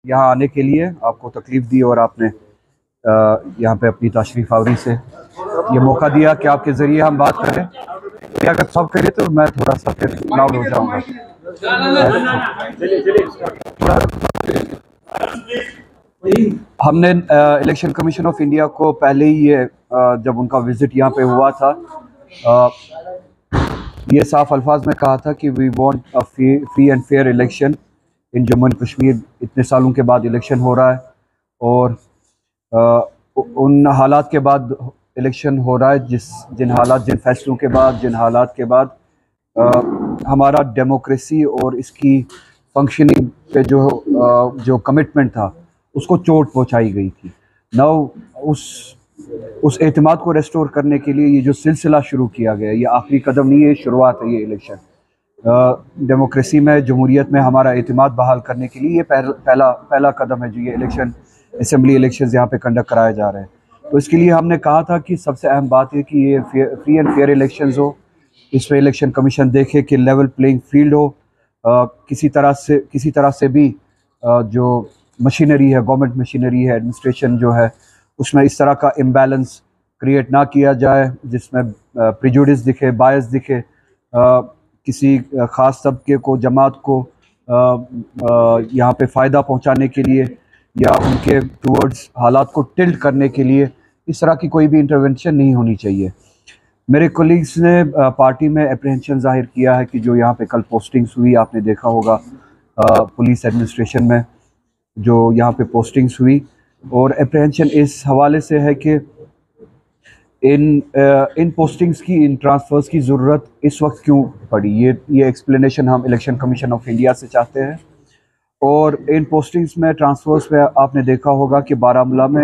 यहाँ आने के लिए आपको तकलीफ़ दी और आपने यहाँ पे अपनी तशरीफ़ आवरी से ये मौका दिया कि आपके ज़रिए हम बात करें। कि अगर सब करें तो मैं थोड़ा सा फिर लाउड हो जाऊँगा। हमने इलेक्शन कमीशन ऑफ इंडिया को पहले ही ये जब उनका विज़िट यहाँ पे हुआ था ये साफ अल्फाज में कहा था कि we want a free and fair election in Jammu and Kashmir. इतने सालों के बाद इलेक्शन हो रहा है और उन हालात के बाद इलेक्शन हो रहा है जिन फैसलों के बाद, जिन हालात के बाद हमारा डेमोक्रेसी और इसकी फंक्शनिंग पे जो कमिटमेंट था उसको चोट पहुंचाई गई थी। नाउ उस एतमाद को रेस्टोर करने के लिए ये जो सिलसिला शुरू किया गया, ये आखिरी कदम नहीं है, शुरुआत है ये इलेक्शन। डेमोक्रेसी में, जमहूरियत में हमारा एतमाद बहाल करने के लिए ये पहला कदम है जो ये इलेक्शन, असम्बली इलेक्शंस यहाँ पे कंडक्ट कराए जा रहे हैं। तो इसके लिए हमने कहा था कि सबसे अहम बात है कि ये फ्री एंड फेयर इलेक्शंस हो। इसमें इलेक्शन कमीशन देखे कि लेवल प्लेइंग फील्ड हो। किसी तरह से भी जो मशीनरी है, गवर्नमेंट मशीनरी है, एडमिनिस्ट्रेशन जो है, उसमें इस तरह का इम्बैलेंस क्रिएट ना किया जाए जिसमें प्रिजुडिस दिखे, बायस दिखे, किसी ख़ास तबके को, जमात को यहाँ पे फ़ायदा पहुँचाने के लिए या उनके टूवर्ड्स हालात को टिल्ट करने के लिए इस तरह की कोई भी इंटरवेंशन नहीं होनी चाहिए। मेरे कोलीग्स ने पार्टी में अप्रहेंशन ज़ाहिर किया है कि जो यहाँ पे कल पोस्टिंग्स हुई, आपने देखा होगा पुलिस एडमिनिस्ट्रेशन में जो यहाँ पे पोस्टिंग्स हुई, और अप्रहेंशन इस हवाले से है कि इन पोस्टिंग्स की, इन ट्रांसफ़र्स की ज़रूरत इस वक्त क्यों पड़ी, ये एक्सप्लेनेशन हम इलेक्शन कमीशन ऑफ इंडिया से चाहते हैं। और इन पोस्टिंग्स में, ट्रांसफ़र्स में आपने देखा होगा कि बारामूला में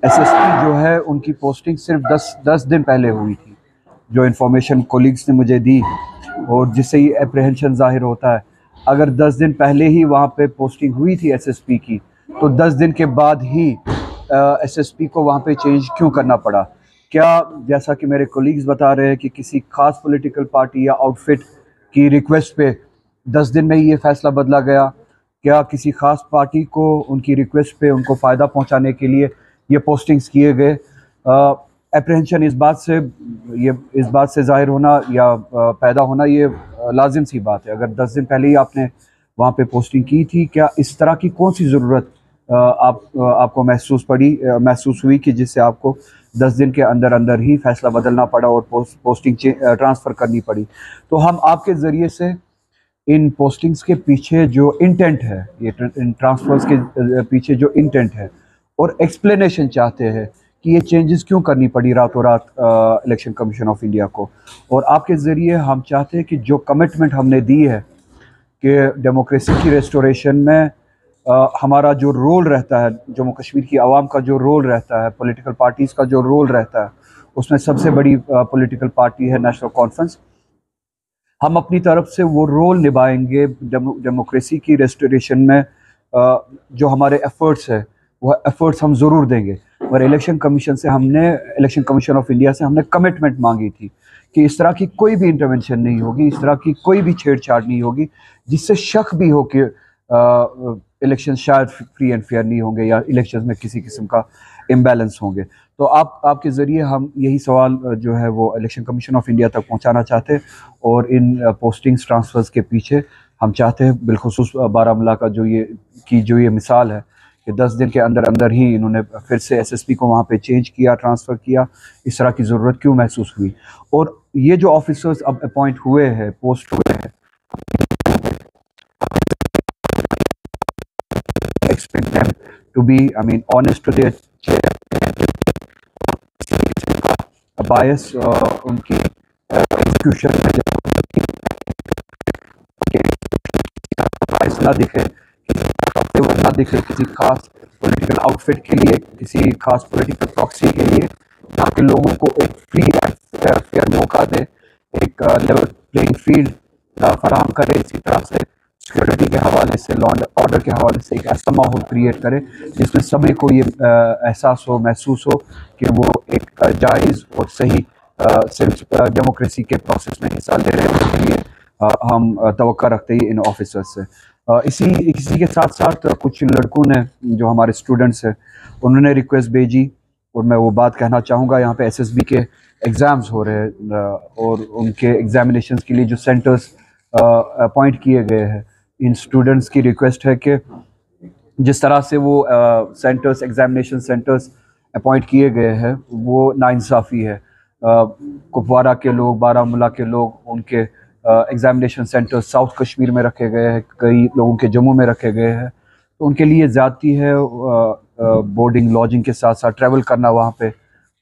एसएसपी जो है उनकी पोस्टिंग सिर्फ 10 दिन पहले हुई थी, जो इन्फॉर्मेशन कोलीग्स ने मुझे दी, और जिससे ये अप्रहेंशन ज़ाहिर होता है। अगर 10 दिन पहले ही वहाँ पे पोस्टिंग हुई थी एसएसपी की, तो 10 दिन के बाद ही एसएसपी को वहाँ पे चेंज क्यों करना पड़ा? क्या, जैसा कि मेरे कोलीग्स बता रहे हैं कि किसी ख़ास पॉलिटिकल पार्टी या आउटफिट की रिक्वेस्ट पे 10 दिन में ही ये फ़ैसला बदला गया? क्या किसी ख़ास पार्टी को उनकी रिक्वेस्ट पे उनको फ़ायदा पहुँचाने के लिए ये पोस्टिंग्स किए गए? अप्रहेंशन इस बात से ज़ाहिर होना या पैदा होना ये लाजिम सी बात है। अगर 10 दिन पहले ही आपने वहाँ पे पोस्टिंग की थी, क्या इस तरह की कौन सी ज़रूरत आपको महसूस हुई कि जिससे आपको 10 दिन के अंदर अंदर ही फ़ैसला बदलना पड़ा और पोस्टिंग ट्रांसफ़र करनी पड़ी? तो हम आपके ज़रिए से इन पोस्टिंग्स के पीछे जो इंटेंट है, ये इन ट्रांसफ़र्स के पीछे जो इंटेंट है और एक्सप्लेनेशन चाहते हैं कि ये चेंजेस क्यों करनी पड़ी रातों रात इलेक्शन कमीशन ऑफ इंडिया को। और आपके ज़रिए हम चाहते हैं कि जो कमिटमेंट हमने दी है कि डेमोक्रेसी की रेस्टोरेशन में हमारा जो रोल रहता है, जम्मू कश्मीर की आवाम का जो रोल रहता है, पॉलिटिकल पार्टीज़ का जो रोल रहता है, उसमें सबसे बड़ी पॉलिटिकल पार्टी है नेशनल कॉन्फ्रेंस। हम अपनी तरफ से वो रोल निभाएंगे डेमोक्रेसी की रेस्टोरेशन में। जो हमारे एफ़र्ट्स है वो एफ़र्ट्स हम ज़रूर देंगे। और इलेक्शन कमीशन ऑफ इंडिया से हमने कमिटमेंट मांगी थी कि इस तरह की कोई भी इंटरवेंशन नहीं होगी, इस तरह की कोई भी छेड़छाड़ नहीं होगी जिससे शक भी हो कि इलेक्शन शायद फ्री एंड फेयर नहीं होंगे या इलेक्शन में किसी किस्म का इम्बैलेंस होंगे। तो आपके ज़रिए हम यही सवाल जो है वो इलेक्शन कमीशन ऑफ इंडिया तक पहुंचाना चाहते हैं। और इन पोस्टिंग्स ट्रांसफ़र्स के पीछे हम चाहते हैं, बिलखुसूस बारामूला का जो ये मिसाल है कि 10 दिन के अंदर अंदर ही इन्होंने फिर से एसएसपी को वहाँ पे चेंज किया, ट्रांसफ़र किया, इस तरह की ज़रूरत क्यों महसूस हुई? और ये जो ऑफिसर्स अब अपॉइंट हुए हैं, पोस्ट हुए हैं, expect them to be, I mean, honest to their bias उनकी एग्जीक्यूशन में बायस ना दिखे, ना दिखे किसी खास पॉलिटिकल आउटफिट के लिए, किसी खास पॉलिटिकल प्रॉक्सी के लिए, ताकि लोगों को एक फ्री एंड फेयर मौका दे, एक लेवल प्लेइंग फील्ड फराहम करे। इसी तरह से सिक्योरिटी के हवाले से, लॉ एंड ऑर्डर के हवाले से एक ऐसा माहौल क्रिएट करे जिसमें सभी को ये एहसास हो, महसूस हो कि वो एक जायज़ और सही सिर्फ डेमोक्रेसी के प्रोसेस में हिस्सा ले रहे हैं। उसके लिए हम तवक्का रखते हैं इन ऑफिसर्स से। इसी के साथ साथ कुछ लड़कों ने, जो हमारे स्टूडेंट्स हैं, उन्होंने रिक्वेस्ट भेजी, और मैं वो बात कहना चाहूँगा। यहाँ पे एसएसबी के एग्ज़ाम्स हो रहे हैं, और उनके एग्जामिनेशंस के लिए जो सेंटर्स अपॉइंट किए गए हैं, इन स्टूडेंट्स की रिक्वेस्ट है कि जिस तरह से वो सेंटर्स, एग्जामिनेशन सेंटर्स अपॉइंट किए गए हैं, वो नाइंसाफ़ी है। कुपवारा के लोग, बारामूला के लोग, उनके एग्जामिनेशन सेंटर्स साउथ कश्मीर में रखे गए हैं, कई लोगों के जम्मू में रखे गए हैं। तो उनके लिए ज़्यादती है बोर्डिंग लॉजिंग के साथ साथ ट्रैवल करना वहाँ पे,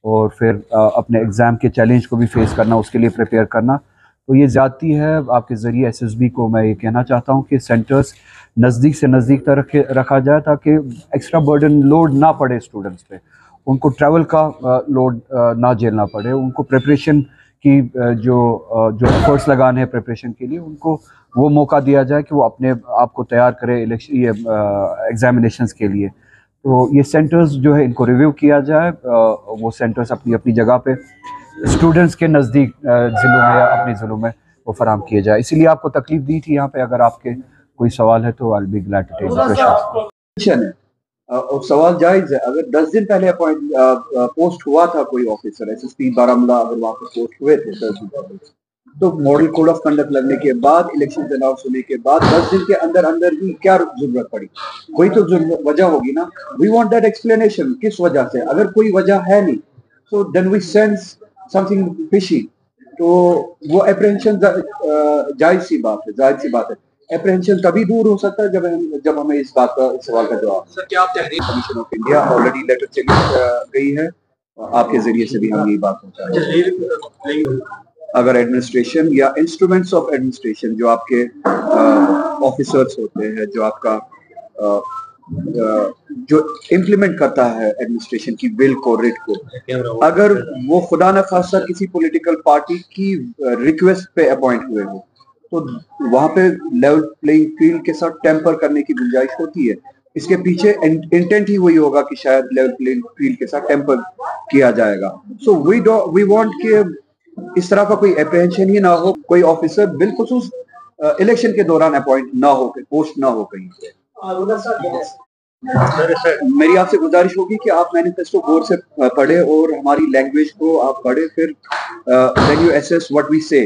और फिर अपने एग्ज़ाम के चैलेंज को भी फेस करना, उसके लिए प्रिपेयर करना। तो ये ज़्यादती है। आपके ज़रिए एसएसबी को मैं ये कहना चाहता हूँ कि सेंटर्स नज़दीक से नज़दीक तक रखा जाए, ताकि एक्स्ट्रा बर्डन लोड ना पड़े स्टूडेंट्स पे, उनको ट्रैवल का लोड ना झेलना पड़े, उनको प्रिपरेशन की जो एफर्ट्स लगाने हैं प्रिपरेशन के लिए, उनको वो मौका दिया जाए कि वो अपने आप को तैयार करें एग्जामिनेशंस के लिए। तो ये सेंटर्स जो है, इनको रिव्यू किया जाए, वो सेंटर्स अपनी अपनी जगह पे स्टूडेंट्स के नज़दीक ज़िलों में या अपने ज़िलों में वो फराहम किए जाए। इसीलिए आपको तकलीफ दी थी यहाँ पे। अगर आपके कोई सवाल है तो I will be glad to take the question. और सवाल जायज है। अगर 10 दिन पहले पोस्ट हुआ था कोई ऑफिसर एसएसपी बारामूला, अगर वहां पर पोस्ट हुए थे 10 दिन, तो मॉडल कोड ऑफ कंडक्ट लगने के बाद, इलेक्शन अनाउंस होने के बाद 10 दिन के अंदर अंदर ही क्या जरूरत पड़ी? कोई तो वजह होगी ना। वी वांट दैट एक्सप्लेनेशन, किस वजह से। अगर कोई वजह है नहीं, so then we sense something fishy. तो वो एप्रीहेंशन जायज सी बात है। एप्रीहेंशन तभी दूर हो सकता है जब हमें इस बात का, सवाल का जवाब। सर, क्या आप तहरीर commission of India already letter चली गई है, आपके जरिए से भी हम ये बात पहुंचा। अगर एडमिनिस्ट्रेशन या इंस्ट्रूमेंट्स ऑफ एडमिनिस्ट्रेशन, जो आपके ऑफिसर्स होते हैं, जो आपका जो इम्प्लीमेंट करता है एडमिनिस्ट्रेशन की बिल को, रिट को, अगर वो खुदा न खास्ता किसी पॉलिटिकल पार्टी की रिक्वेस्ट पे अपॉइंट हुए हो, तो वहां पे लेवल प्लेइंग फील्ड के साथ टेम्पर करने की गुंजाइश होती है। इसके पीछे इंटेंट ही वही होगा कि शायद लेवल प्लेइंग फील्ड के साथ टेम्पर किया जाएगा। सो वी वांट कि इस तरह का कोई एप्रीहेंशन ही ना हो, कोई ऑफिसर बिलखुसूस इलेक्शन के दौरान अपॉइंट ना हो, पोस्ट ना हो कहीं से। मेरी आपसे गुजारिश होगी कि आप मैनिफेस्टो गौर से पढ़े और हमारी लैंग्वेज को आप पढ़े, फिर then you assess what we say.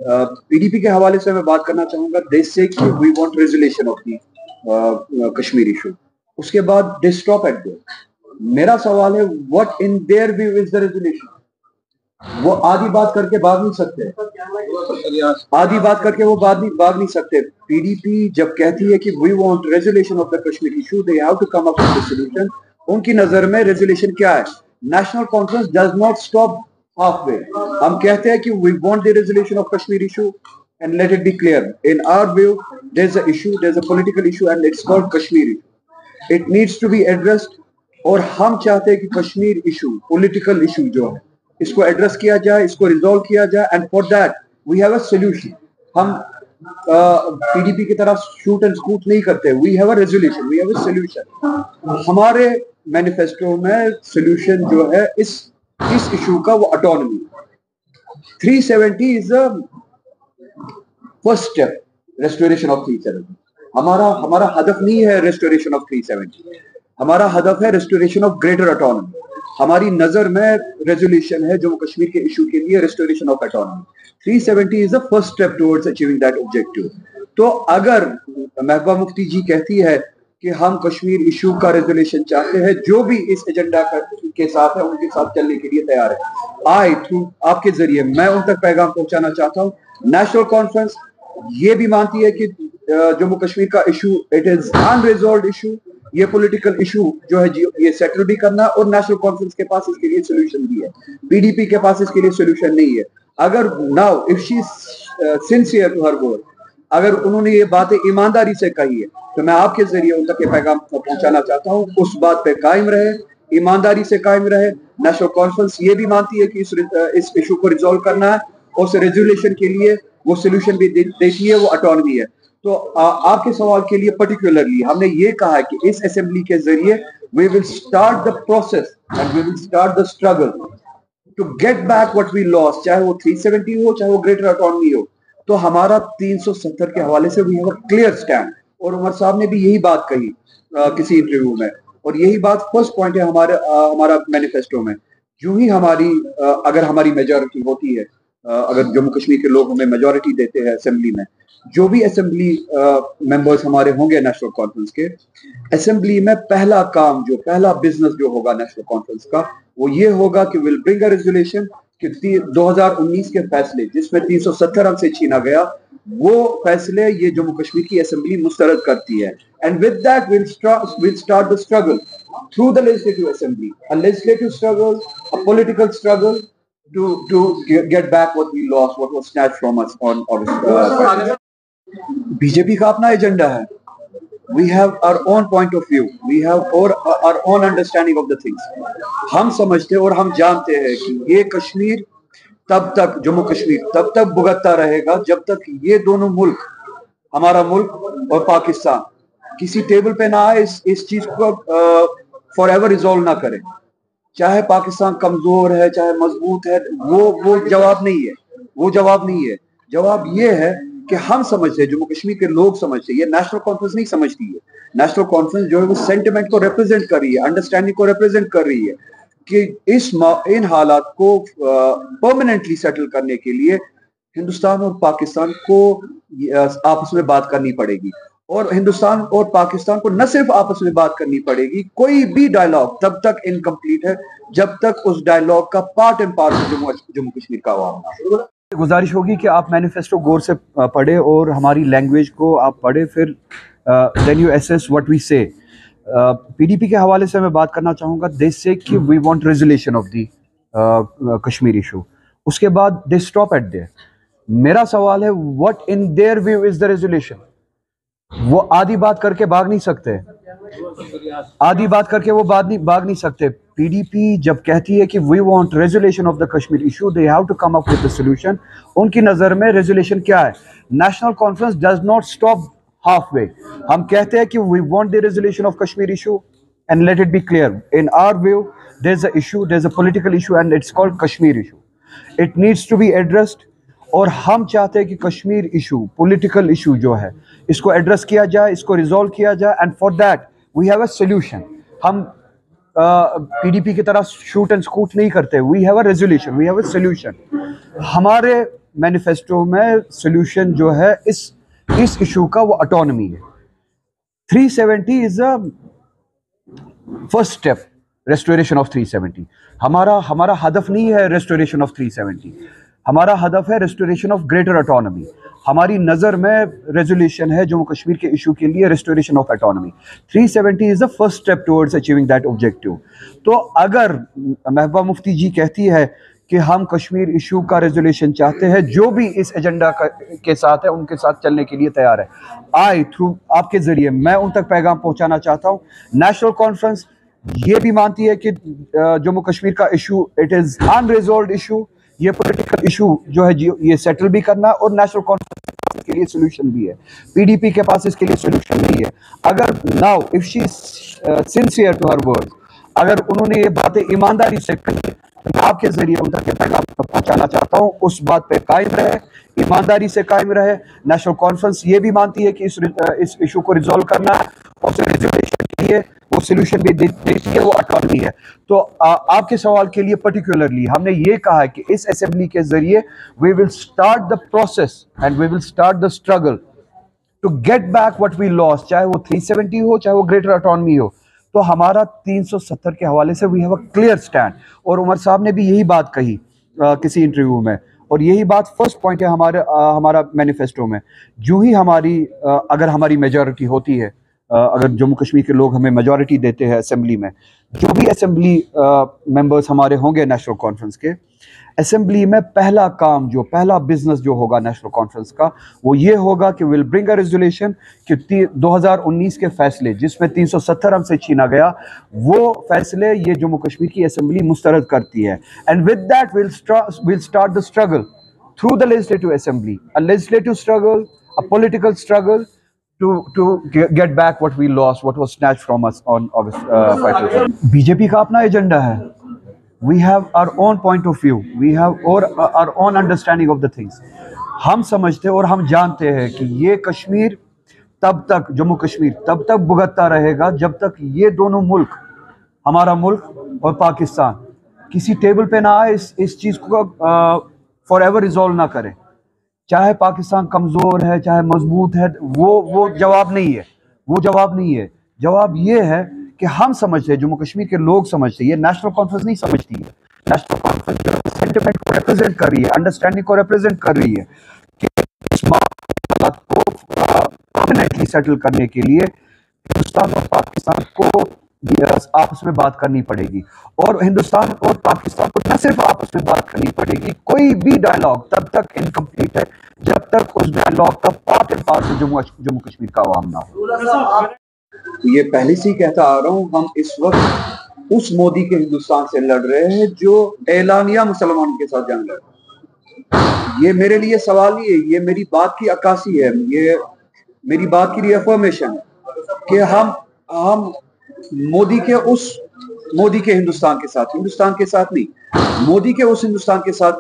PDP के हवाले से मैं बात करना चाहूंगा। दे से कि we want resolution of the Kashmir issue, उसके बाद दे स्टॉप एट देयर। मेरा सवाल है, what in their view is the resolution? वो आधी बात करके भाग नहीं सकते, आधी बात करके वो भाग नहीं सकते। पीडीपी जब कहती है कि we want resolution of the Kashmir issue, they have to come up with the solution. उनकी नजर में रेजोल्यूशन क्या है? National Conference does not stop halfway. हम कहते हैं कि we want the resolution of Kashmir issue, and let it be clear, in our view there's a issue, there's a political issue, and it's called Kashmir issue. It needs to be addressed, और हम चाहते हैं कि Kashmir issue, political issue जो है, इसको address किया जाए, इसको रिजॉल्व किया जाए, and for that we have a solution. हम पीडीपी की तरह शूट एंड स्कूट नहीं करते। We have a resolution, we have a solution. हमारे मैनिफेस्टो में सोल्यूशन जो है इस इशू का, वो autonomy. 370 is the first step, restoration of 370। हमारा हदफ नहीं है रेस्टोरेशन ऑफ 370, हमारा हदफ है रेस्टोरेशन ऑफ ग्रेटर ऑटोनॉमी। हमारी नजर में रेजोल्यूशन है जम्मू कश्मीर के इशू के लिए restoration of autonomy. 370 is the first step towards achieving that objective. तो अगर महबूबा मुफ्ती जी कहती है कि हम कश्मीर इशू का रेजोल्यूशन चाहते हैं, जो भी इस एजेंडा के साथ है उनके साथ चलने के लिए तैयार है। थ्रू आपके जरिए मैं उन तक पैगाम पहुंचाना चाहता हूँ। नेशनल कॉन्फ्रेंस ये भी मानती है कि जम्मू कश्मीर का issue it is unresolved issue, ये पॉलिटिकल इशू जो है ये सेटल भी करना, और नेशनल कॉन्फ्रेंस के पास इसके लिए सोल्यूशन भी है, पीडीपी के पास इसके लिए सोल्यूशन नहीं है। अगर now if she sincere to her word, अगर उन्होंने ये बातें ईमानदारी से कही है, तो मैं आपके जरिए उन तक ये पैगाम पहुंचाना चाहता हूँ, उस बात पे कायम रहे, ईमानदारी से कायम रहे। नेशनल कॉन्फ्रेंस ये भी मानती है कि इस इशू को रिजॉल्व करना है, और उस रेजोल्यूशन के लिए वो सोल्यूशन भी देती है, वो ऑटोनॉमी है। तो आपके सवाल के लिए पर्टिकुलरली हमने ये कहा है कि इस असेंबली के जरिए we will start the process and we will start the struggle to get back what we lost, चाहे वो 370 हो, चाहे वो ग्रेटर ऑटोनॉमी हो। तो हमारा 370 के हवाले से we have a clear stand. और उमर साहब ने भी यही बात कही किसी इंटरव्यू में, और यही बात फर्स्ट पॉइंट है हमारा मैनिफेस्टो में। यूं ही हमारी अगर हमारी मेजॉरिटी होती है, अगर जम्मू कश्मीर के लोग हमें मेजॉरिटी देते हैं असेंबली में, जो भी असेंबली मेंबर्स हमारे होंगे नेशनल कॉन्फ्रेंस के, असेंबली में पहला काम जो पहला बिजनेस जो होगा नेशनल कॉन्फ्रेंस का, वो ये होगा कि विल ब्रिंग अ रेजोल्यूशन कि 2019 के फैसले जिसमें 370 अंक से छीना गया, वो फैसले ये जम्मू कश्मीर की असेंबली मुस्तरद करती है। And with that will start the struggle through the legislative assembly, a legislative struggle, a political struggle to get back what we lost, what was snatched from us on August. BJP का अपना agenda है। We have our own point of view. We have our own understanding of the things. हम समझते और हम जानते हैं कि ये कश्मीर तब तक, जम्मू कश्मीर तब तक भुगतता रहेगा जब तक ये दोनों मुल्क, हमारा मुल्क और पाकिस्तान, किसी टेबल पे ना आए, इस चीज को फॉर एवर रिजॉल्व ना करे। चाहे पाकिस्तान कमजोर है, चाहे मजबूत है, वो जवाब नहीं है। वो जवाब नहीं है। जवाब ये है कि हम समझते हैं, जम्मू कश्मीर के लोग समझते हैं, ये नेशनल कॉन्फ्रेंस नहीं समझती है। नेशनल कॉन्फ्रेंस जो है वो सेंटिमेंट को रिप्रेजेंट कर रही है, अंडरस्टैंडिंग को रिप्रेजेंट कर रही है कि इन हालात को परमानेंटली सेटल करने के लिए हिंदुस्तान और पाकिस्तान को आपस में बात करनी पड़ेगी। और हिंदुस्तान और पाकिस्तान को न सिर्फ आपस में बात करनी पड़ेगी, कोई भी डायलॉग तब तक इनकम्प्लीट है जब तक उस डायलॉग का part and part Jammu Kashmir का आवाम। गुजारिश होगी कि आप मैनिफेस्टो गौर से पढ़े और हमारी लैंग्वेज को आप पढ़े, फिर then you assess what we say. PDP के हवाले से मैं बात करना चाहूँगा। दे से कि we want resolution of the Kashmir issue, उसके बाद दे स्टॉप एट देयर। मेरा सवाल है, what in their view is the resolution? वो आधी बात करके भाग नहीं सकते, आधी बात करके वो भाग नहीं सकते। पीडीपी जब कहती है कि we want resolution of the Kashmir issue, they have to come up with the solution. उनकी नजर में रेजोल्यूशन क्या है? National Conference does not stop halfway. हम कहते हैं कि we want the resolution of Kashmir issue and let it be clear, in our view there is a issue, there is a political issue and it's called Kashmir issue. It needs to be addressed. और हम चाहते हैं कि Kashmir issue, political issue जो है, इसको address किया जाए, इसको रिजॉल्व किया जाए, and for that we have a solution. हम पीडीपी की तरह शूट एंड स्कूट नहीं करते। We have a resolution, we have a solution. हमारे मैनिफेस्टो में सोल्यूशन जो है इस इशू का, वो ऑटोनॉमी है। 370 is a first step, restoration of 370। हमारा हदफ नहीं है रेस्टोरेशन ऑफ 370, हमारा हदफ है रेस्टोरेशन ऑफ ग्रेटर ऑटोनॉमी। हमारी नज़र में रेजोल्यूशन है जम्मू कश्मीर के इशू के लिए restoration of autonomy. 370 is the first step towards achieving that objective. तो अगर महबूबा मुफ्ती जी कहती है कि हम कश्मीर इशू का रेजोल्यूशन चाहते हैं, जो भी इस एजेंडा के साथ है उनके साथ चलने के लिए तैयार है। थ्रू आपके ज़रिए मैं उन तक पैगाम पहुँचाना चाहता हूँ। नेशनल कॉन्फ्रेंस ये भी मानती है कि जम्मू कश्मीर का issue it is unresolved issue, ये पॉलिटिकल इशू जो है ये सेटल भी करना, और नेशनल कॉन्फ्रेंस के लिए सोल्यूशन भी है। पीडीपी के पास इसके लिए सोल्यूशन नहीं है। अगर now if she sincere to her word, अगर उन्होंने ये बातें ईमानदारी से कही, तो मैं आपके जरिए उन तक पैगाम पहुंचाना चाहता हूँ, उस बात पे कायम रहे, ईमानदारी से कायम रहे। नेशनल कॉन्फ्रेंस ये भी मानती है कि इस इशू को रिजॉल्व करना है, और रेजोल्यूशन के लिए वो सोल्यूशन भी देती है, वो ऑटोनॉमी है। तो आपके सवाल के लिए पर्टिकुलरली हमने ये कहा है कि इस असेंबली के जरिए we will start the process and we will start the struggle to get back what we lost, चाहे वो 370 हो, चाहे वो ग्रेटर ऑटोनॉमी हो। तो हमारा 370 के हवाले से we have a clear stand, और उमर साहब ने भी यही बात कही किसी इंटरव्यू में, और यही बात फर्स्ट पॉइंट है हमारा मैनिफेस्टो में। जो ही अगर हमारी मेजॉरिटी होती है, अगर जम्मू कश्मीर के लोग हमें मेजॉरिटी देते हैं असेंबली में, जो भी असेंबली मेंबर्स हमारे होंगे नेशनल कॉन्फ्रेंस के, असेंबली में पहला बिजनेस जो होगा नेशनल कॉन्फ्रेंस का, वो ये होगा कि विल ब्रिंग अ रेजोल्यूशन कि 2019 के फैसले जिसमें 370 अंक से छीना गया, वो फैसले ये जम्मू कश्मीर की असेंबली मुस्तरद करती है। And with that will start the struggle through the legislative assembly, a legislative struggle, a political struggle to get back what we lost, what was snatched from us on August 5th. BJP का अपना agenda है। We have our own point of view. We have our own understanding of the things. हम समझते और हम जानते हैं कि ये कश्मीर तब तक जम्मू कश्मीर तब तक भुगतता रहेगा जब तक ये दोनों मुल्क, हमारा मुल्क और पाकिस्तान, किसी टेबल पे ना आए, इस चीज़ को फॉर एवर रिजॉल्व ना करें। चाहे पाकिस्तान कमज़ोर है, चाहे मजबूत है, वो जवाब नहीं है। वो जवाब नहीं है। जवाब ये है कि हम समझते हैं, जम्मू कश्मीर के लोग समझते हैं, ये नेशनल कॉन्फ्रेंस नहीं समझती है। नेशनल कॉन्फ्रेंस जो है सेंटिमेंट को रिप्रेजेंट कर रही है, अंडरस्टैंडिंग को रिप्रेजेंट कर रही है कि इस मामला को परमानेंटली सेटल करने के लिए हिंदुस्तान और पाकिस्तान को आपस में बात करनी पड़ेगी। और हिंदुस्तान और पाकिस्तान को न सिर्फ आपस में बात करनी पड़ेगी, कोई भी डायलॉग तब तक इनकम्प्लीट है जब तक उस डायलॉग का part and parcel Jammu Kashmir का आवाम ना हो। ये पहले से ही कहता आ रहा हूँ, हम इस वक्त उस मोदी के हिंदुस्तान से लड़ रहे हैं जो एलानिया मुसलमानों के साथ जंग लड़ रहा है। ये मेरे लिए सवाल ही है, ये मेरी बात की अक्कासी है, ये मेरी बात की रिअफर्मेशन है कि हम मोदी के हिंदुस्तान के साथ नहीं, मोदी के उस हिंदुस्तान के साथ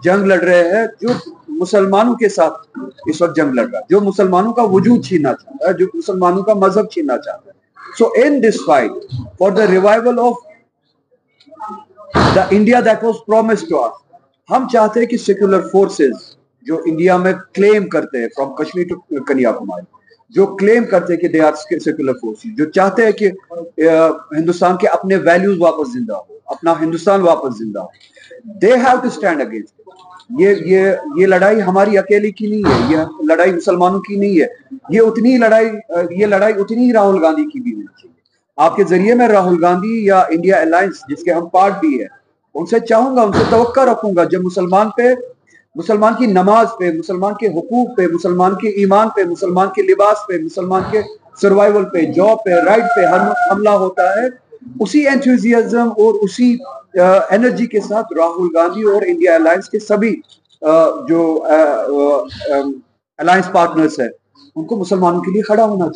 जंग लड़ रहे हैं जो मुसलमानों के साथ इस वक्त जंग लड़ रहा है, जो मुसलमानों का वजूद छीनना चाहता है, जो मुसलमानों का मजहब छीनना चाहता है। So in this fight for the revival of the India that was promised to us, हम चाहते हैं कि सेक्युलर फोर्सेस जो इंडिया में क्लेम करते हैं, फ्रॉम कश्मीर टू कन्याकुमारी, जो क्लेम करते हैं कि दे आर सेक्युलर फोर्सेस, जो चाहते हैं कि हिंदुस्तान के अपने वैल्यूज वापस जिंदा हो, अपना हिंदुस्तान वापस जिंदा हो, they have to stand against. ये लड़ाई हमारी अकेले की नहीं है, ये लड़ाई मुसलमानों की नहीं है, ये लड़ाई उतनी ही राहुल गांधी की भी होनी चाहिए। आपके जरिए मैं राहुल गांधी या इंडिया अलायंस जिसके हम पार्ट भी है, उनसे चाहूंगा, उनसे तवक्का रखूंगा, जब मुसलमान की नमाज पे, मुसलमान के हुकूक पे, मुसलमान के ईमान पे, मुसलमान के लिबास पे, मुसलमान के सर्वाइवल पे, जॉब पे, राइट पे हमला होता है, उसी एंथुजियाज्म और उसी एनर्जी के साथ राहुल गांधी और इंडिया अलायंस के सभी जो अलायंस पार्टनर्स है, उनको मुसलमानों के लिए खड़ा होना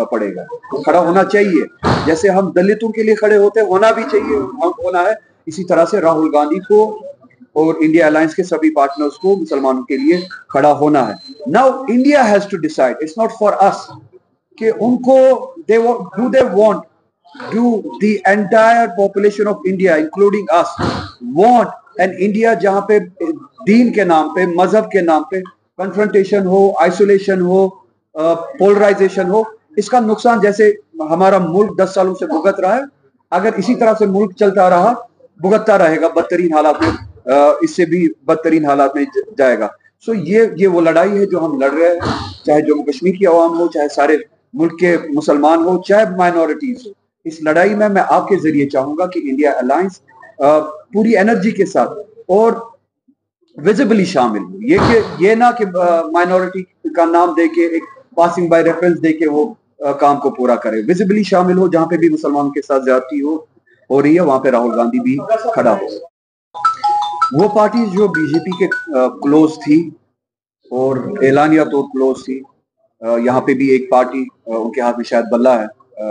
पड़ेगा, खड़ा होना चाहिए। जैसे हम दलितों के लिए खड़े होते होना भी चाहिए, होना है, इसी तरह से राहुल गांधी को और इंडिया अलायंस के सभी पार्टनर्स को मुसलमानों के लिए खड़ा होना है। Now India has to decide, it's not for us कि उनको do the entire population of India including us want an India जहां पे दीन के नाम पे, मजहब के नाम पे कन्फ्रंटेशन हो, आइसोलेशन हो, पोलराइजेशन हो। इसका नुकसान जैसे हमारा मुल्क 10 सालों से भुगत रहा है, अगर इसी तरह से मुल्क चलता रहा, भुगतता रहेगा बदतरीन हालात में, इससे भी बदतरीन हालात में जाएगा। सो ये वो लड़ाई है जो हम लड़ रहे हैं, चाहे जम्मू कश्मीर की आवाम हो, चाहे सारे मुल्क के मुसलमान हो, चाहे माइनॉरिटीज हो। इस लड़ाई में मैं आपके जरिए चाहूंगा कि इंडिया अलायंस पूरी एनर्जी के साथ और विजिबली शामिल हो। ये ना कि माइनॉरिटी का नाम देके, एक पासिंग बाय रेफरेंस देके वो काम को पूरा करे। विजिबली शामिल हो, जहां पे भी मुसलमानों के साथ ज्यादती हो रही है, वहां पे राहुल गांधी भी खड़ा हो। वो पार्टी जो बीजेपी के क्लोज थी और एलानिया तौर क्लोज थी, यहाँ पे भी एक पार्टी उनके हाथ में शायद बल्ला है,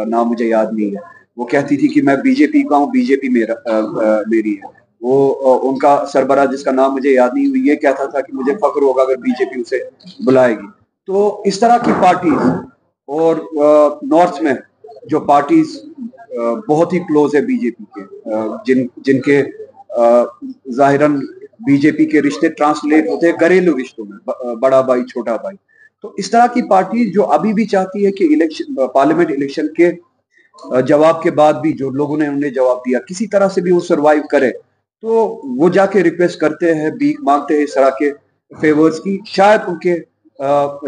नाम मुझे याद नहीं है, वो कहती थी कि मैं बीजेपी का हूँ, बीजेपी मेरी है। वो उनका सरबराह जिसका नाम मुझे याद नहीं हुई, ये कहता था कि मुझे फख्र होगा अगर बीजेपी उसे बुलाएगी। तो इस तरह की पार्टीज और नॉर्थ में जो पार्टीज बहुत ही क्लोज है बीजेपी के, जिनके जाहिरन बीजेपी के रिश्ते ट्रांसलेट होते हैं घरेलू रिश्तों में, बड़ा भाई छोटा भाई। तो इस तरह की पार्टी जो अभी भी चाहती है कि पार्लियामेंट इलेक्शन के जवाब के बाद भी जो लोगों ने उन्हें जवाब दिया, किसी तरह से भी वो सरवाइव करे, तो वो जाके रिक्वेस्ट करते हैं, भीख मांगते हैं इस तरह के फेवर्स की। शायद उनके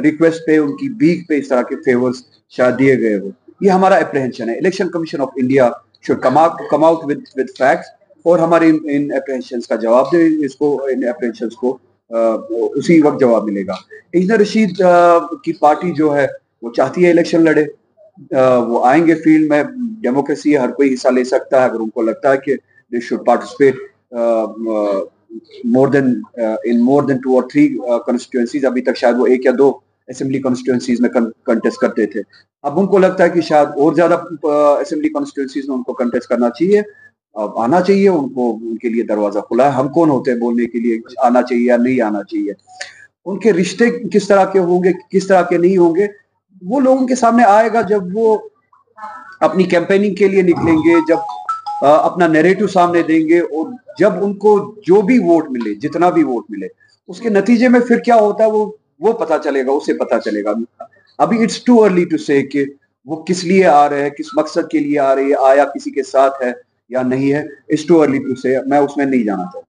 रिक्वेस्ट पे, उनकी भीख पे इस तरह के फेवर्स शायद दिए गए हो। ये हमारा अप्रहेंशन है। Election commission of India should come out with facts और हमारे इन अप्रहेंशंस का जवाब दे, इन अप्रहेंशंस को उसी वक्त जवाब मिलेगा। इंजीनियर रशीद की पार्टी जो है वो चाहती है इलेक्शन लड़े, वो आएंगे फील्ड में, डेमोक्रेसी है, हर कोई हिस्सा ले सकता है। अगर उनको लगता है कि they should participate more than 2 और 3 कॉन्स्टिट्यूएंसीज, अभी तक शायद वो 1 या 2 असेंबली कॉन्स्टिट्यूएंसीज में कंटेस्ट करते थे, अब उनको लगता है कि शायद और ज्यादा असेंबली कॉन्स्टिट्यूएंसीज में उनको कंटेस्ट करना चाहिए, आना चाहिए उनको, उनके लिए दरवाजा खुला है। हम कौन होते हैं बोलने के लिए आना चाहिए या नहीं आना चाहिए। उनके रिश्ते किस तरह के होंगे, किस तरह के नहीं होंगे, वो लोगों के सामने आएगा जब वो अपनी कैंपेनिंग के लिए निकलेंगे, जब अपना नैरेटिव सामने देंगे और जब उनको जो भी वोट मिले, जितना भी वोट मिले, उसके नतीजे में फिर क्या होता है वो पता चलेगा, उसे पता चलेगा। अभी इट्स टू अर्ली टू से कि वो किस लिए आ रहे हैं, किस मकसद के लिए आ रही है, आया किसी के साथ है या नहीं है। इट्स टू अर्ली टू से, मैं उसमें नहीं जाना चाहता।